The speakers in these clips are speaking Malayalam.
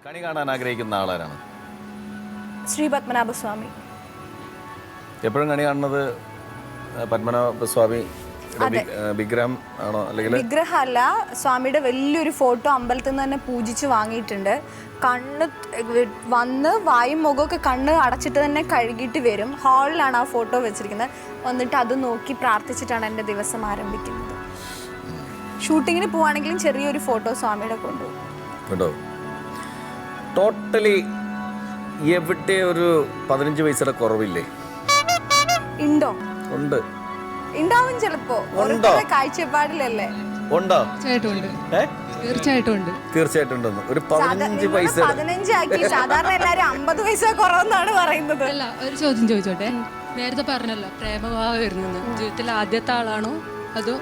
കണി കാണാൻ ആഗ്രഹിക്കുന്ന ആളാരാണ്? ശ്രീ പത്മനാഭസ്വാമി. എപ്പോഴും കണി കാണുന്നത് പത്മനാഭസ്വാമി വിഗ്രഹം ആണോ? അല്ലെങ്കിൽ വിഗ്രഹമല്ല, സ്വാമിയുടെ വലിയൊരു ഫോട്ടോ അമ്പലത്തിൽ നിന്ന് തന്നെ പൂജിച്ച് വാങ്ങിയിട്ടുണ്ട്. കണ്ണ് വന്ന് വായും മുഖമൊക്കെ കണ്ണ് അടച്ചിട്ട് തന്നെ കഴുകിയിട്ട് വരും. ഹാളിലാണ് ആ ഫോട്ടോ വെച്ചിരിക്കുന്നത്. വന്നിട്ട് അത് നോക്കി പ്രാർത്ഥിച്ചിട്ടാണ് എൻ്റെ ദിവസം ആരംഭിക്കുന്നത്. ഷൂട്ടിങ്ങിന് പോവാണെങ്കിലും ചെറിയൊരു ഫോട്ടോ സ്വാമിയുടെ കൊണ്ടുപോകും കേട്ടോ. ടോട്ടലി എവിടെ ഒരു 15 പൈസയുടെ കുറവില്ലേ? ഉണ്ടോ? ഉണ്ട്, ഉണ്ടാവും ചിലപ്പോ. ഓരോരുത്തരുടെ കാഴ്ചപ്പാടിലല്ലേ? ഉണ്ടോ? തീർച്ചയായിട്ടും ഉണ്ട്. തീർച്ചയായിട്ടും ഉണ്ടെന്ന്. ഒരു 15 പൈസ 15 ആക്കി. സാധാരണ എല്ലാരും 50 പൈസ കുറവെന്നാണ് പറയുന്നത്. അല്ല, ഒരു ചോദ്യം ചോദിച്ചോട്ടെ. നേരത്തെ പറഞ്ഞല്ലോ പ്രേമഭാവം വരുന്നത് ജീവിതത്തിൽ ആദ്യത്തെ ആളാണോ അതോ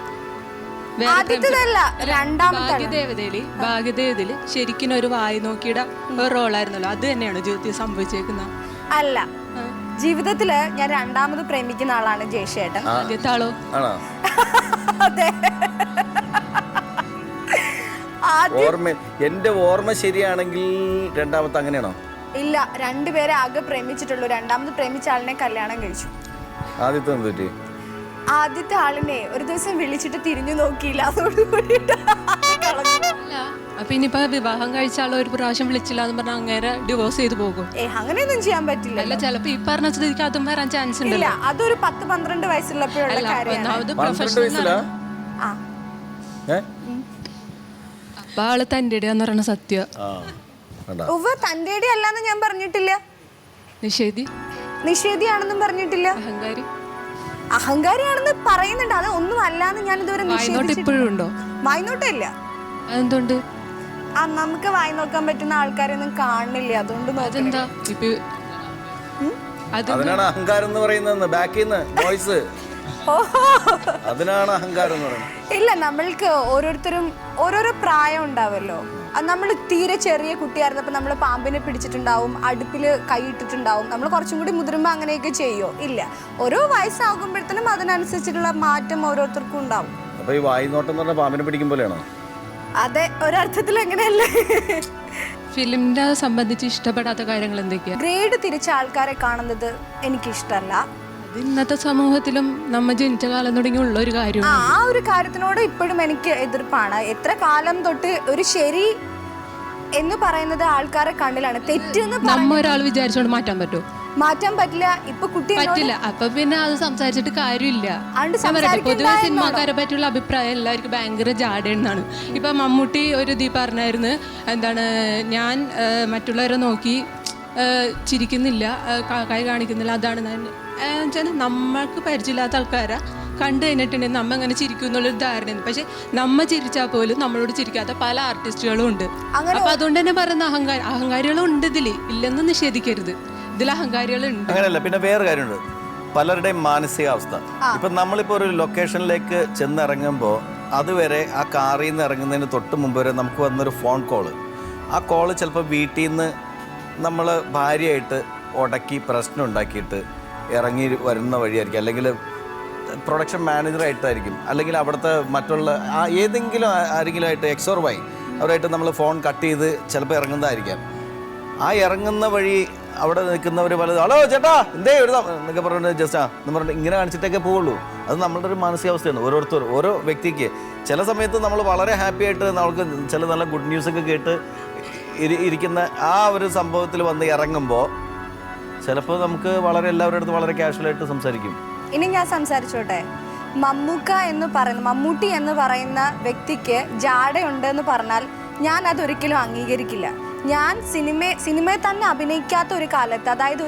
ആദ്യത്തേതല്ല, രണ്ടാമത്തെ. ഭാഗ്യദേവതയില് ശരിക്കും ഒരു വായി നോക്കിയുടെ ഒരു റോളായിരുന്നല്ലോ, അത് തന്നെയാണോ ജീവിതത്തിൽ സംഭവിച്ചേക്കുന്നത്? അല്ല, ജീവിതത്തില് ഞാൻ രണ്ടാമത് പ്രേമിക്കുന്ന ആളാണ് ജയശേട്ടൻ. ആദ്യത്തെ ആളോ? അതെ. എന്റെ ഓർമ്മ ശരിയാണെങ്കിൽ രണ്ടാമത്തെ അങ്ങനെയാണോ? ഇല്ല, രണ്ടുപേരെ ആകെ പ്രേമിച്ചിട്ടുള്ളൂ. രണ്ടാമത് പ്രേമിച്ച ആളിനെ കല്യാണം കഴിച്ചു. ആദ്യത്തെ എന്ത് പറ്റി? ആദ്യത്തെ ആളിനെ ഒരു ദിവസം വിളിച്ചിട്ട് തിരിഞ്ഞു നോക്കിയില്ല, അതോടുകൂടിയിട്ട് അപ്പൊ ഇനിയിപ്പോ വിവാഹം കഴിച്ച ആളോ ഒരു പ്രാവശ്യം വിളിച്ചില്ല എന്ന് പറഞ്ഞാൽ അങ്ങനെ ഡിവോഴ്സ് ചെയ്ത് പോകും? അങ്ങനെയൊന്നും ചെയ്യാൻ പറ്റില്ല. അല്ല, ചിലപ്പോ ഈ പറഞ്ഞ സ്ഥിതിക്ക് അതും വരാൻ ചാൻസ് ഉണ്ട്. ഇല്ല, അതൊരു 10-12 വയസ്സുള്ളപ്പോഴുള്ള കാര്യമാണ്. അപ്പൊ ആള് തന്റെ എന്ന് പറയുന്ന സത്യം. തന്റെ അല്ലാന്ന് ഞാൻ പറഞ്ഞിട്ടില്ല. നിഷേധിയാണെന്നും പറഞ്ഞിട്ടില്ല. അഹങ്കാരിയാണെന്ന് പറയുന്നുണ്ട്. അത് ഒന്നും അല്ലാന്ന് ഞാൻ ഇതുവരെ ഇപ്പോഴുണ്ടോ? വായ്നോട്ടില്ല. എന്തുകൊണ്ട്? നമുക്ക് വായി നോക്കാൻ പറ്റുന്ന ആൾക്കാരൊന്നും കാണുന്നില്ല, അതുകൊണ്ട് അതെന്താ? അതിനാണ് അഹങ്കാരം എന്ന് പറയുന്നത്. ബാക്കിൽ നിന്ന് വോയിസ്, അതിനാണ് അഹങ്കാരം എന്ന് പറയുന്നത്. ഇല്ല, നമ്മൾക്ക് ഓരോരുത്തരും ഓരോരോ പ്രായം ഉണ്ടാവല്ലോ. നമ്മൾ തീരെ ചെറിയ കുട്ടിയായിരുന്നപ്പോൾ നമ്മൾ പാമ്പിനെ പിടിച്ചിട്ടുണ്ടാവും, അടുപ്പിൽ കൈയിട്ടിട്ടുണ്ടാവും. നമ്മൾ കുറച്ചും കൂടി മുതിരുമ്പോൾ അങ്ങനെയൊക്കെ ചെയ്യോ? ഇല്ല, ഓരോ വയസ്സാകുമ്പോഴത്തേനും അതിനനുസരിച്ചിട്ടുള്ള മാറ്റം ഓരോരുത്തർക്കും ഉണ്ടാവും. അപ്പൊ ഈ വായി നോട്ടം എന്ന് പറഞ്ഞാൽ പാമ്പിനെ പിടിക്കും പോലെയാണോ? അതെ, ഒരർത്ഥത്തിൽ അങ്ങനെയല്ലേ. ഫിലിമിനെ സംബന്ധിച്ച് ഇഷ്ടപ്പെടാത്ത കാര്യങ്ങൾ എന്തൊക്കെയാ? ഗ്രേഡ് തിരിച്ച ആൾക്കാരെ കാണുന്നത് എനിക്കിഷ്ടമല്ല. ഇന്നത്തെ സമൂഹത്തിലും നമ്മ ജനിച്ച കാലം തുടങ്ങി ഉള്ള ഒരു കാര്യം. ആ ഒരു കാര്യത്തിനോട് ഇപ്പോഴും എനിക്ക് എതിർപ്പാണ്. എത്ര കാലം തൊട്ട് ഒരു ശരി എന്ന് പറയുന്നത് ആൾക്കാരെ കണ്ണിലാണ്, തെറ്റെന്ന് നമ്മ ഒരാൾ വിചാരിച്ചോണ്ട് മാറ്റാൻ പറ്റുമോ? മാറ്റാൻ പറ്റില്ല. ഇപ്പൊ കുട്ടി പറ്റില്ല. അപ്പൊ പിന്നെ അത് സംസാരിച്ചിട്ട് കാര്യമില്ല. പൊതുവെ സിനിമാക്കാരെ പറ്റിയുള്ള അഭിപ്രായം എല്ലാവർക്കും ഭയങ്കര ജാടയെന്നാണ്. ഇപ്പൊ മമ്മൂട്ടി ഒരു ഇതി പറഞ്ഞായിരുന്നു, എന്താണ്, ഞാൻ മറ്റുള്ളവരെ നോക്കി ചിരിക്കുന്നില്ല, കൈ കാണിക്കുന്നില്ല, അതാണ് വെച്ചാൽ നമ്മൾക്ക് പരിചയമില്ലാത്ത ആൾക്കാരെ കണ്ടു കഴിഞ്ഞിട്ടുണ്ടെങ്കിൽ നമ്മ അങ്ങനെ ചിരിക്കും എന്നുള്ളൊരു ധാരണയാണ്. പക്ഷെ നമ്മ ചിരിച്ചാൽ പോലും നമ്മളോട് ചിരിക്കാത്ത പല ആർട്ടിസ്റ്റുകളും ഉണ്ട്. അപ്പൊ അതുകൊണ്ട് തന്നെ പറയുന്ന അഹങ്കാരികളും ഉണ്ട് ഇതിൽ, ഇല്ലെന്ന് നിഷേധിക്കരുത്. ഇതിൽ അഹങ്കാരികളുണ്ട്. അങ്ങനെയല്ല, പിന്നെ വേറെ കാര്യമുണ്ട്, പലരുടെയും മാനസികാവസ്ഥ. ഇപ്പൊ നമ്മളിപ്പോ ഒരു ലൊക്കേഷനിലേക്ക് ചെന്നിറങ്ങുമ്പോൾ അതുവരെ ആ കാറിൽ നിന്ന് ഇറങ്ങുന്നതിന് തൊട്ട് മുമ്പ് വരെ നമുക്ക് വന്നൊരു ഫോൺ കോള്, ആ കോള് ചിലപ്പോൾ വീട്ടിൽ നിന്ന് നമ്മൾ ഭാര്യയായിട്ട് ഉടക്കി പ്രശ്നം ഉണ്ടാക്കിയിട്ട് ഇറങ്ങി വരുന്ന വഴിയായിരിക്കും, അല്ലെങ്കിൽ പ്രൊഡക്ഷൻ മാനേജറായിട്ടായിരിക്കും, അല്ലെങ്കിൽ അവിടുത്തെ മറ്റുള്ള ഏതെങ്കിലും ആരെങ്കിലുമായിട്ട് X or Y അവരായിട്ട് നമ്മൾ ഫോൺ കട്ട് ചെയ്ത് ചിലപ്പോൾ ഇറങ്ങുന്നതായിരിക്കാം. ആ ഇറങ്ങുന്ന വഴി അവിടെ നിൽക്കുന്നവർ പലതും ഹലോ ചേട്ടാ എന്തേ എഴുതാം എന്നൊക്കെ പറഞ്ഞിട്ട് ജസ്റ്റ് എന്ന് പറഞ്ഞിട്ട് ഇങ്ങനെ കാണിച്ചിട്ടൊക്കെ പോവുള്ളൂ. അത് നമ്മളുടെ ഒരു മാനസികാവസ്ഥയാണ്. ഓരോ വ്യക്തിക്ക് ചില സമയത്ത് നമ്മൾ വളരെ ഹാപ്പി ആയിട്ട് നമുക്ക് ചില നല്ല ഗുഡ് ന്യൂസൊക്കെ കേട്ട് ഇരിക്കുന്ന ആ ഒരു സംഭവത്തിൽ വന്ന് ഇറങ്ങുമ്പോൾ ചിലപ്പോൾ നമുക്ക് വളരെ എല്ലാവരുടെ അടുത്ത് വളരെ കാഷ്വലായിട്ട് സംസാരിക്കും. ഇനി ഞാൻ സംസാരിച്ചോട്ടെ. മമ്മൂട്ടി എന്ന് പറയുന്ന വ്യക്തിക്ക് ജാടയുണ്ട് എന്ന് പറഞ്ഞാൽ ഞാൻ അതൊരിക്കലും അംഗീകരിക്കില്ല. ഞാൻ സിനിമയെ തന്നെ അഭിനയിക്കാത്ത ഒരു കാലത്ത്, അതായത്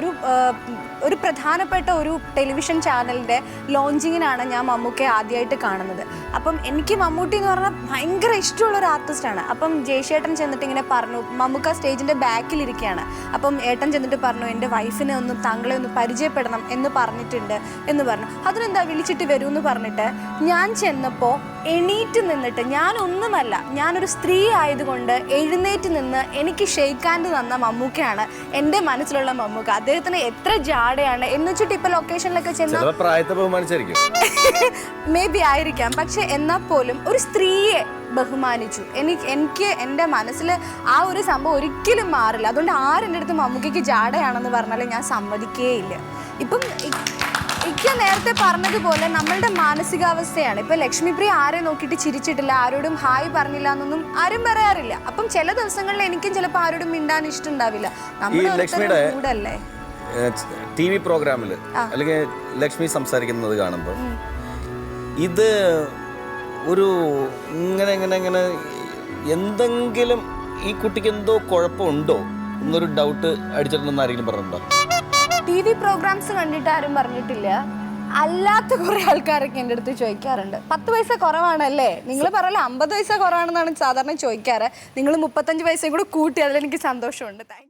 ഒരു പ്രധാനപ്പെട്ട ഒരു ടെലിവിഷൻ ചാനലിൻ്റെ ലോഞ്ചിങ്ങിനാണ് ഞാൻ മമ്മൂക്കയെ ആദ്യമായിട്ട് കാണുന്നത്. അപ്പം എനിക്ക് മമ്മൂട്ടി എന്ന് പറഞ്ഞാൽ ഭയങ്കര ഇഷ്ടമുള്ളൊരു ആർട്ടിസ്റ്റാണ്. അപ്പം ജയശേട്ടൻ ചെന്നിട്ട് ഇങ്ങനെ പറഞ്ഞു, മമ്മൂക്ക സ്റ്റേജിൻ്റെ ബാക്കിലിരിക്കുകയാണ്. അപ്പം ഏട്ടൻ ചെന്നിട്ട് പറഞ്ഞു, എൻ്റെ വൈഫിനെ താങ്കളെ ഒന്ന് പരിചയപ്പെടണം എന്ന് പറഞ്ഞിട്ടുണ്ട് എന്ന് പറഞ്ഞു. അതിനെന്താ വിളിച്ചിട്ട് വരൂ എന്ന് പറഞ്ഞിട്ട് ഞാൻ ചെന്നപ്പോൾ എണീറ്റ് നിന്നിട്ട്, ഞാനൊന്നുമല്ല, ഞാനൊരു സ്ത്രീ ആയതുകൊണ്ട് എഴുന്നേറ്റ് നിന്ന് എനിക്ക് ഷെയ്ക്ക് ഹാൻഡ് തന്ന മമ്മൂക്കയാണ് എൻ്റെ മനസ്സിലുള്ള മമ്മൂക്ക. അദ്ദേഹത്തിന് എത്ര ജാടയാണ് എന്ന് വെച്ചിട്ട് ഇപ്പൊ ലൊക്കേഷനിലൊക്കെ ചെന്ന പ്രായത്തെ ബഹുമാനിച്ചായിരിക്കും മേ ബി ആയിരിക്കാം. പക്ഷെ എന്നാൽ പോലും ഒരു സ്ത്രീയെ ബഹുമാനിച്ചു. എനിക്ക് എൻ്റെ മനസ്സിൽ ആ ഒരു സംഭവം ഒരിക്കലും മാറില്ല. അതുകൊണ്ട് ആരെൻ്റെ അടുത്ത് മമ്മൂക്കയ്ക്ക് ജാടയാണെന്ന് പറഞ്ഞാലും ഞാൻ സമ്മതിക്കുകയില്ല. ഇപ്പം ഇക്ക നേരത്തെ പറഞ്ഞതുപോലെ നമ്മളുടെ മാനസികാവസ്ഥയാണ്. ഇപ്പം ലക്ഷ്മിപ്രിയ ആരെ നോക്കിയിട്ട് ചിരിച്ചിട്ടില്ല, ആരോടും ഹായ് പറഞ്ഞില്ല എന്നൊന്നും ആരും പറയാറില്ല. അപ്പം ചില ദിവസങ്ങളിൽ എനിക്കും ചിലപ്പോൾ ആരോടും മിണ്ടാൻ ഇഷ്ടമുണ്ടാവില്ല. നമ്മുടെ മൂടല്ലേ. TV പ്രോഗ്രാമിൽ അല്ലെങ്കിൽ ലക്ഷ്മി സംസാരിക്കുന്നത് കാണുമ്പോൾ ഇത് ഒരു ഇങ്ങനെ ഇങ്ങനെ ഇങ്ങനെ എന്തെങ്കിലും ഈ കുട്ടിക്ക് എന്തോ കുഴപ്പമുണ്ടോ എന്നൊരു ഡൗട്ട് അടിച്ചിട്ടുണ്ടെന്ന് ആരെങ്കിലും പറഞ്ഞിട്ടുണ്ടോ? TV പ്രോഗ്രാംസ് കണ്ടിട്ട് ആരും പറഞ്ഞിട്ടില്ല. അല്ലാത്ത കുറെ ആൾക്കാരൊക്കെ എൻ്റെ അടുത്ത് ചോദിക്കാറുണ്ട്, 10 പൈസ കുറവാണല്ലേ, നിങ്ങൾ പറയല്ലോ 50 പൈസ കുറവാണെന്നാണ് സാധാരണ ചോദിക്കാറ്. നിങ്ങൾ 35 പൈസയും കൂടെ കൂട്ടി, അതിലെനിക്ക് സന്തോഷമുണ്ട്. Thank you.